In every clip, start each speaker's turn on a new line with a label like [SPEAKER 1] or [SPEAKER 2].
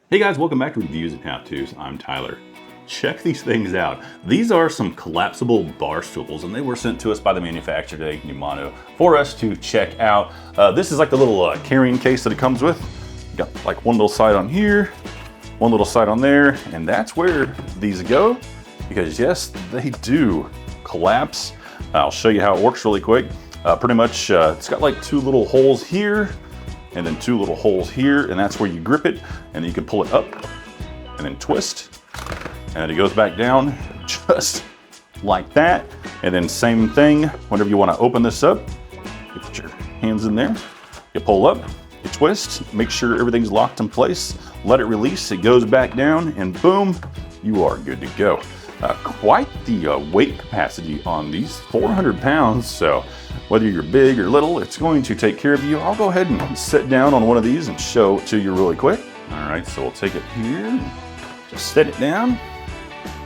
[SPEAKER 1] Hey guys, welcome back to Reviews and How-Tos. I'm Tyler. Check these things out. These are some collapsible bar stools, and they were sent to us by the manufacturer today, Numanu, for us to check out. This is like the little carrying case that it comes with. You got like one little side on here, one little side on there, and that's where these go, because yes, they do collapse. I'll show you how it works really quick. Pretty much, it's got like two little holes here, and then two little holes here, and that's where you grip it, and then you can pull it up and then twist, and it goes back down just like that. And then same thing, whenever you want to open this up, you put your hands in there, you pull up, you twist, make sure everything's locked in place, let it release, it goes back down, and boom, you are good to go. Quite the weight capacity on these, 400 pounds, so whether you're big or little, it's going to take care of you. I'll go ahead and sit down on one of these and show it to you really quick. All right, so we'll take it here, just set it down,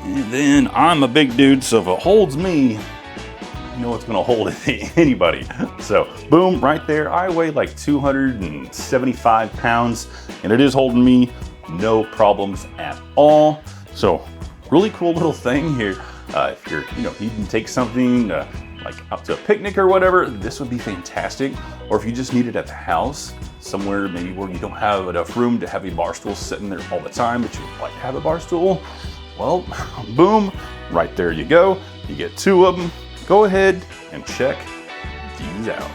[SPEAKER 1] and then I'm a big dude, so if it holds me, you know it's gonna hold anybody. So boom, right there. I weigh like 275 pounds, and it is holding me, no problems at all. So really cool little thing here. If you're, you can take something like out to a picnic or whatever, this would be fantastic. Or if you just need it at the house, somewhere maybe where you don't have enough room to have a bar stool sitting there all the time, but you would like to have a bar stool, well, boom, right there you go. You get two of them. Go ahead and check these out.